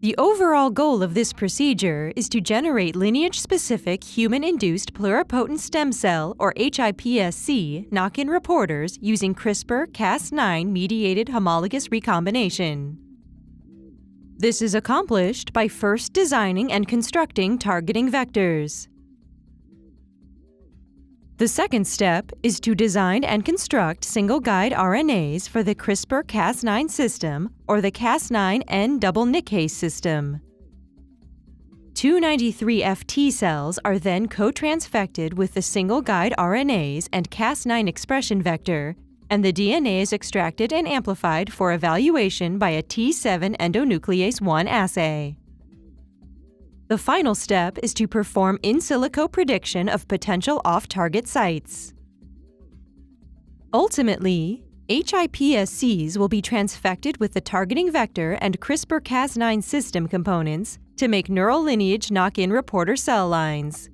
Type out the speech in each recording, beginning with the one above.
The overall goal of this procedure is to generate lineage-specific human-induced pluripotent stem cell, or HIPSC, knock-in reporters using CRISPR-Cas9-mediated homologous recombination. This is accomplished by first designing and constructing targeting vectors. The second step is to design and construct single-guide RNAs for the CRISPR-Cas9 system or the Cas9N double nickase system. 293F T cells are then co-transfected with the single-guide RNAs and Cas9 expression vector, and the DNA is extracted and amplified for evaluation by a T7 endonuclease 1 assay. The final step is to perform in silico prediction of potential off-target sites. Ultimately, HIPSCs will be transfected with the targeting vector and CRISPR-Cas9 system components to make neural lineage knock-in reporter cell lines.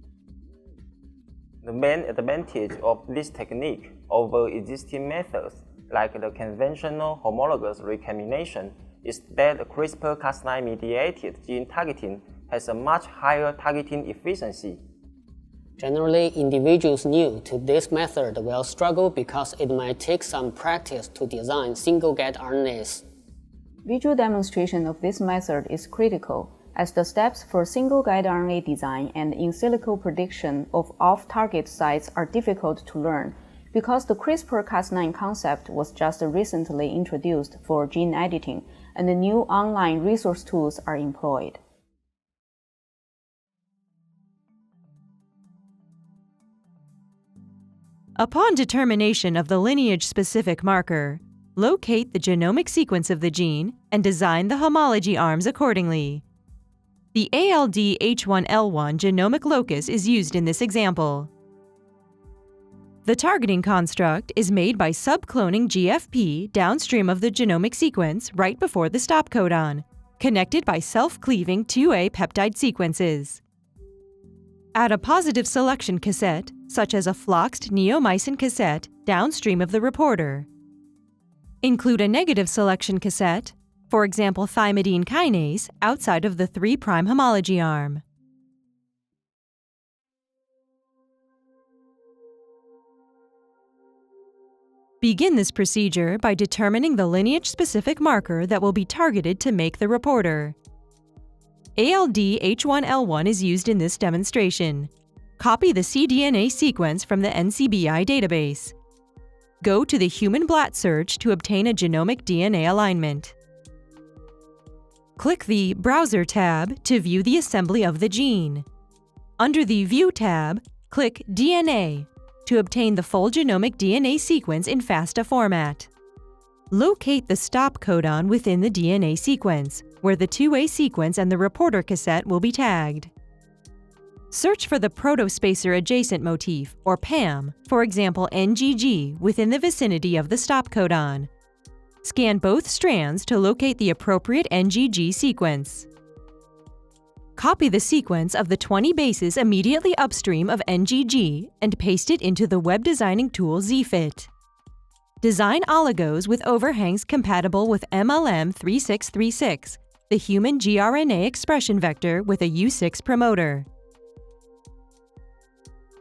The main advantage of this technique over existing methods, like the conventional homologous recombination, is that CRISPR-Cas9-mediated gene targeting has a much higher targeting efficiency. Generally, individuals new to this method will struggle because it might take some practice to design single-guide RNAs. Visual demonstration of this method is critical, as the steps for single-guide RNA design and in silico prediction of off-target sites are difficult to learn, because the CRISPR-Cas9 concept was just recently introduced for gene editing, and the new online resource tools are employed. Upon determination of the lineage-specific marker, locate the genomic sequence of the gene and design the homology arms accordingly. The ALD-H1L1 genomic locus is used in this example. The targeting construct is made by subcloning GFP downstream of the genomic sequence right before the stop codon, connected by self-cleaving 2A peptide sequences. Add a positive selection cassette, such as a floxed neomycin cassette, downstream of the reporter. Include a negative selection cassette, for example thymidine kinase, outside of the 3' homology arm. Begin this procedure by determining the lineage-specific marker that will be targeted to make the reporter. ALD-H1L1 is used in this demonstration. Copy the cDNA sequence from the NCBI database. Go to the Human Blot search to obtain a genomic DNA alignment. Click the Browser tab to view the assembly of the gene. Under the View tab, click DNA to obtain the full genomic DNA sequence in FASTA format. Locate the stop codon within the DNA sequence, where the 2A sequence and the reporter cassette will be tagged. Search for the protospacer adjacent motif, or PAM, for example NGG, within the vicinity of the stop codon. Scan both strands to locate the appropriate NGG sequence. Copy the sequence of the 20 bases immediately upstream of NGG and paste it into the web designing tool ZFit. Design oligos with overhangs compatible with MLM3636, the human gRNA expression vector with a U6 promoter.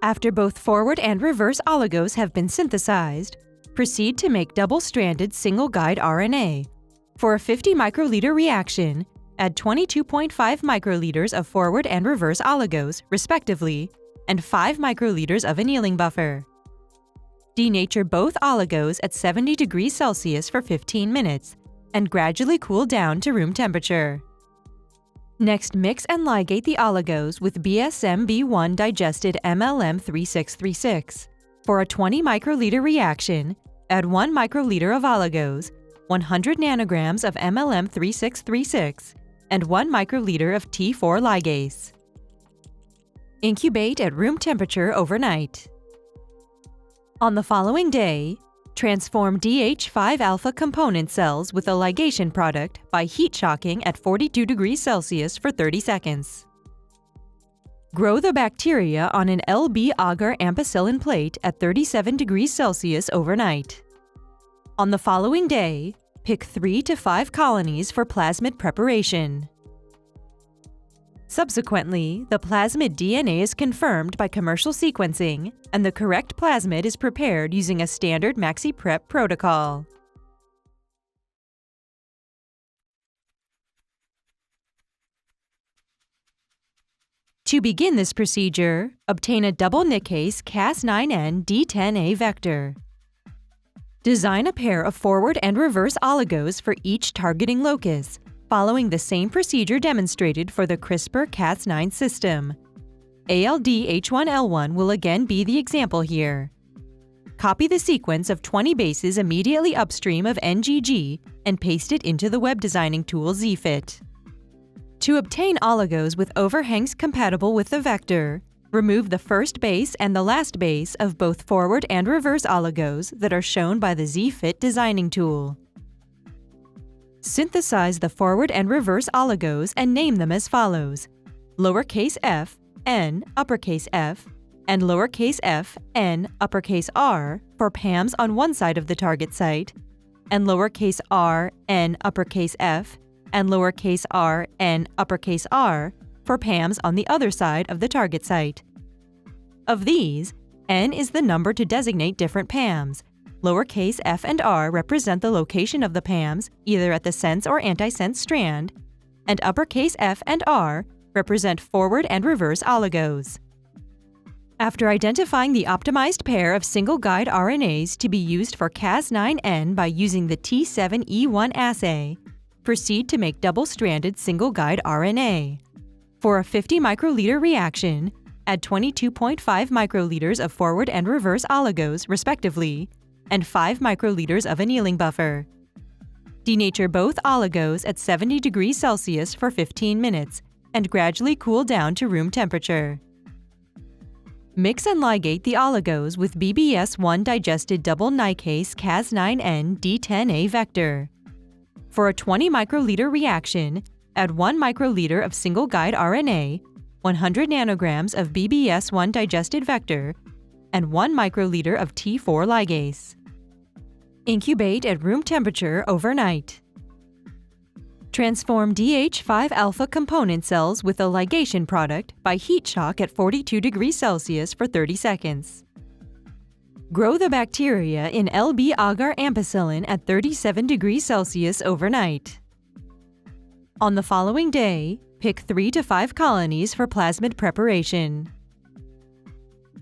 After both forward and reverse oligos have been synthesized, proceed to make double-stranded single-guide RNA. For a 50 microliter reaction, add 22.5 microliters of forward and reverse oligos, respectively, and 5 microliters of annealing buffer. Denature both oligos at 70 degrees Celsius for 15 minutes, and gradually cool down to room temperature. Next, mix and ligate the oligos with BSMB1 digested MLM3636. For a 20 microliter reaction, add 1 microliter of oligos, 100 nanograms of MLM3636, and 1 microliter of T4 ligase. Incubate at room temperature overnight. On the following day, transform DH5-alpha component cells with a ligation product by heat shocking at 42 degrees Celsius for 30 seconds. Grow the bacteria on an LB agar ampicillin plate at 37 degrees Celsius overnight. On the following day, pick 3 to 5 colonies for plasmid preparation. Subsequently, the plasmid DNA is confirmed by commercial sequencing, and the correct plasmid is prepared using a standard maxi-prep protocol. To begin this procedure, obtain a double nickase Cas9n D10A vector. Design a pair of forward and reverse oligos for each targeting locus, following the same procedure demonstrated for the CRISPR-Cas9 system. ALD-H1L1 will again be the example here. Copy the sequence of 20 bases immediately upstream of NGG and paste it into the web designing tool ZFit. To obtain oligos with overhangs compatible with the vector, remove the first base and the last base of both forward and reverse oligos that are shown by the ZFit designing tool. Synthesize the forward and reverse oligos and name them as follows: lowercase f, n, uppercase F, and lowercase f, n, uppercase R for PAMs on one side of the target site, and lowercase r, n, uppercase F, and lowercase r, n, uppercase R for PAMs on the other side of the target site. Of these, n is the number to designate different PAMs. Lowercase f and r represent the location of the PAMs, either at the sense or antisense strand, and uppercase F and R represent forward and reverse oligos. After identifying the optimized pair of single-guide RNAs to be used for Cas9n by using the T7E1 assay, proceed to make double-stranded single-guide RNA. For a 50 microliter reaction, add 22.5 microliters of forward and reverse oligos, respectively, and 5 microliters of annealing buffer. Denature both oligos at 70 degrees Celsius for 15 minutes and gradually cool down to room temperature. Mix and ligate the oligos with BBS1 digested double nickase Cas9n D10A vector. For a 20 microliter reaction, add 1 microliter of single-guide RNA, 100 nanograms of BBS1 digested vector, and 1 microliter of T4 ligase. Incubate at room temperature overnight. Transform DH5-alpha component cells with a ligation product by heat shock at 42 degrees Celsius for 30 seconds. Grow the bacteria in LB agar ampicillin at 37 degrees Celsius overnight. On the following day, pick 3 to 5 colonies for plasmid preparation.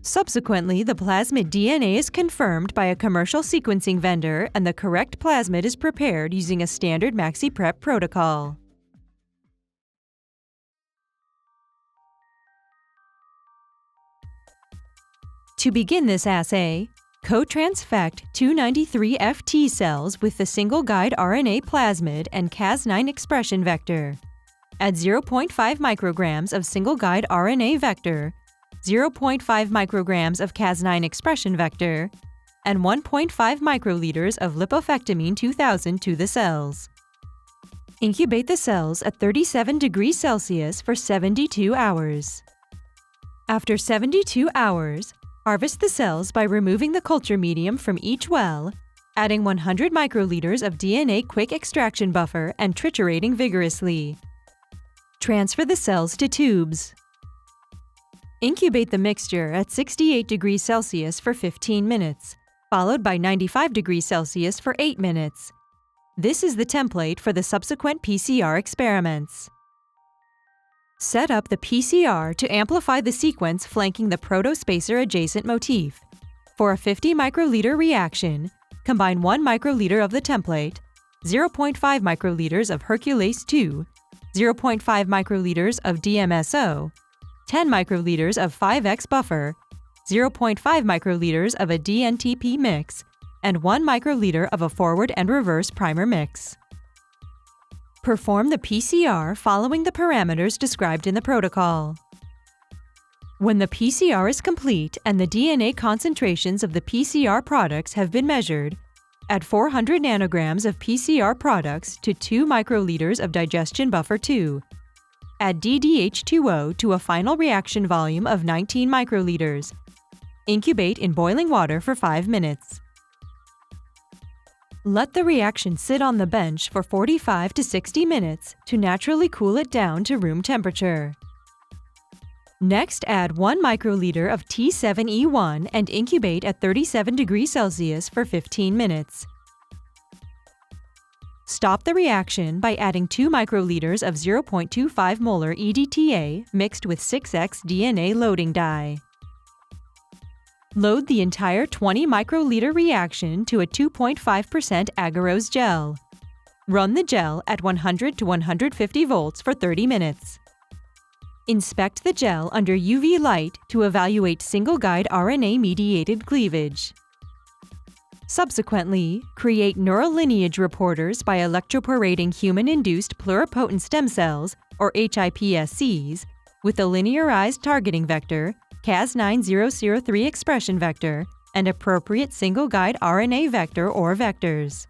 Subsequently, the plasmid DNA is confirmed by a commercial sequencing vendor and the correct plasmid is prepared using a standard maxi-prep protocol. To begin this assay, co-transfect 293F T cells with the single-guide RNA plasmid and Cas9 expression vector. Add 0.5 micrograms of single-guide RNA vector, 0.5 micrograms of Cas9 expression vector, and 1.5 microliters of lipofectamine 2000 to the cells. Incubate the cells at 37 degrees Celsius for 72 hours. After 72 hours, harvest the cells by removing the culture medium from each well, adding 100 microliters of DNA quick extraction buffer and triturating vigorously. Transfer the cells to tubes. Incubate the mixture at 68 degrees Celsius for 15 minutes, followed by 95 degrees Celsius for 8 minutes. This is the template for the subsequent PCR experiments. Set up the PCR to amplify the sequence flanking the protospacer adjacent motif. For a 50 microliter reaction, combine 1 microliter of the template, 0.5 microliters of Herculase 2, 0.5 microliters of DMSO, 10 microliters of 5X buffer, 0.5 microliters of a DNTP mix, and 1 microliter of a forward and reverse primer mix. Perform the PCR following the parameters described in the protocol. When the PCR is complete and the DNA concentrations of the PCR products have been measured, add 400 nanograms of PCR products to 2 microliters of digestion buffer 2. Add DDH2O to a final reaction volume of 19 microliters. Incubate in boiling water for 5 minutes. Let the reaction sit on the bench for 45 to 60 minutes to naturally cool it down to room temperature. Next, add 1 microliter of T7E1 and incubate at 37 degrees Celsius for 15 minutes. Stop the reaction by adding 2 microliters of 0.25 molar EDTA mixed with 6X DNA loading dye. Load the entire 20 microliter reaction to a 2.5% agarose gel. Run the gel at 100 to 150 volts for 30 minutes. Inspect the gel under UV light to evaluate single-guide RNA-mediated cleavage. Subsequently, create neural lineage reporters by electroporating human-induced pluripotent stem cells, or HIPSCs, with a linearized targeting vector, Cas9003 expression vector, and appropriate single-guide RNA vector or vectors.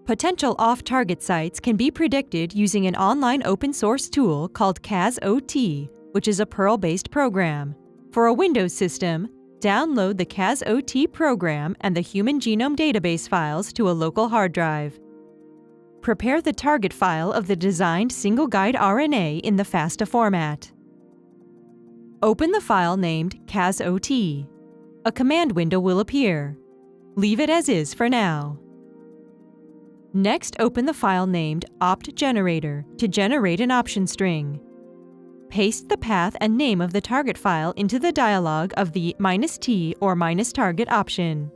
Potential off-target sites can be predicted using an online open-source tool called CasOT, which is a Perl-based program. For a Windows system, download the CasOT program and the Human Genome Database files to a local hard drive. Prepare the target file of the designed single-guide RNA in the FASTA format. Open the file named CasOT. A command window will appear. Leave it as is for now. Next, open the file named opt-generator to generate an option string. Paste the path and name of the target file into the dialog of the -t or -target option.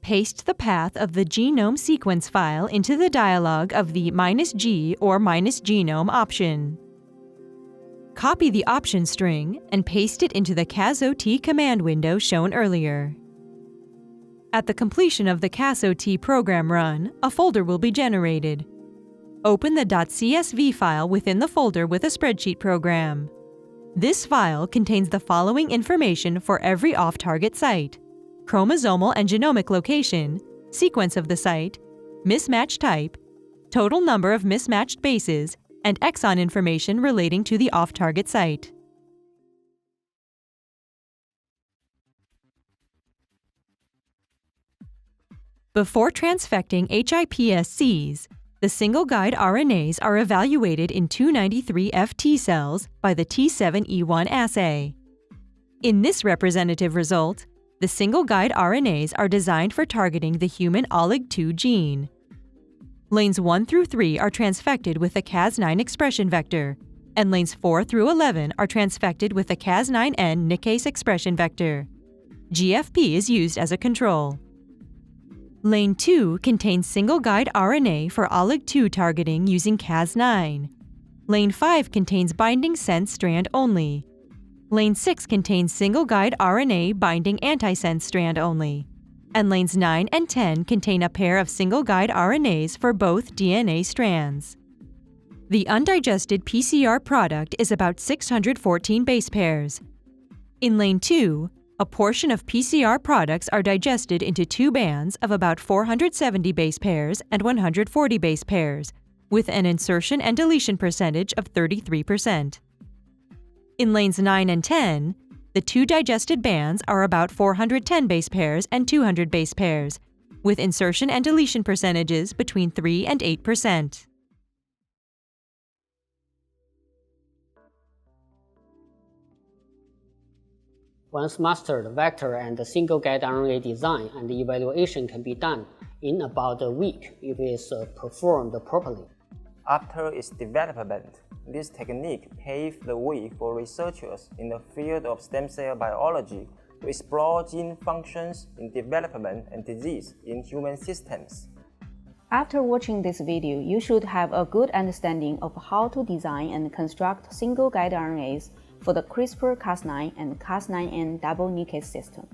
Paste the path of the genome sequence file into the dialog of the -g or -genome option. Copy the option string and paste it into the CasOT command window shown earlier. At the completion of the CasOT program run, a folder will be generated. Open the .csv file within the folder with a spreadsheet program. This file contains the following information for every off-target site: chromosomal and genomic location, sequence of the site, mismatch type, total number of mismatched bases, and exon information relating to the off-target site. Before transfecting HIPSCs, the single-guide RNAs are evaluated in 293F T cells by the T7E1 assay. In this representative result, the single-guide RNAs are designed for targeting the human OLIG2 gene. Lanes 1 through 3 are transfected with the Cas9 expression vector, and lanes 4 through 11 are transfected with the Cas9N nickase expression vector. GFP is used as a control. Lane 2 contains single-guide RNA for OLIG2 targeting using Cas9. Lane 5 contains binding sense strand only. Lane 6 contains single-guide RNA binding antisense strand only. And lanes 9 and 10 contain a pair of single-guide RNAs for both DNA strands. The undigested PCR product is about 614 base pairs. In lane 2, a portion of PCR products are digested into 2 bands of about 470 base pairs and 140 base pairs, with an insertion and deletion percentage of 33%. In lanes 9 and 10, the 2 digested bands are about 410 base pairs and 200 base pairs, with insertion and deletion percentages between 3 and 8%. Once mastered, vector and single-guide RNA design and evaluation can be done in about a week if it is performed properly. After its development, this technique paved the way for researchers in the field of stem cell biology to explore gene functions in development and disease in human systems. After watching this video, you should have a good understanding of how to design and construct single-guide RNAs for the CRISPR-Cas9 and Cas9N double nickase system.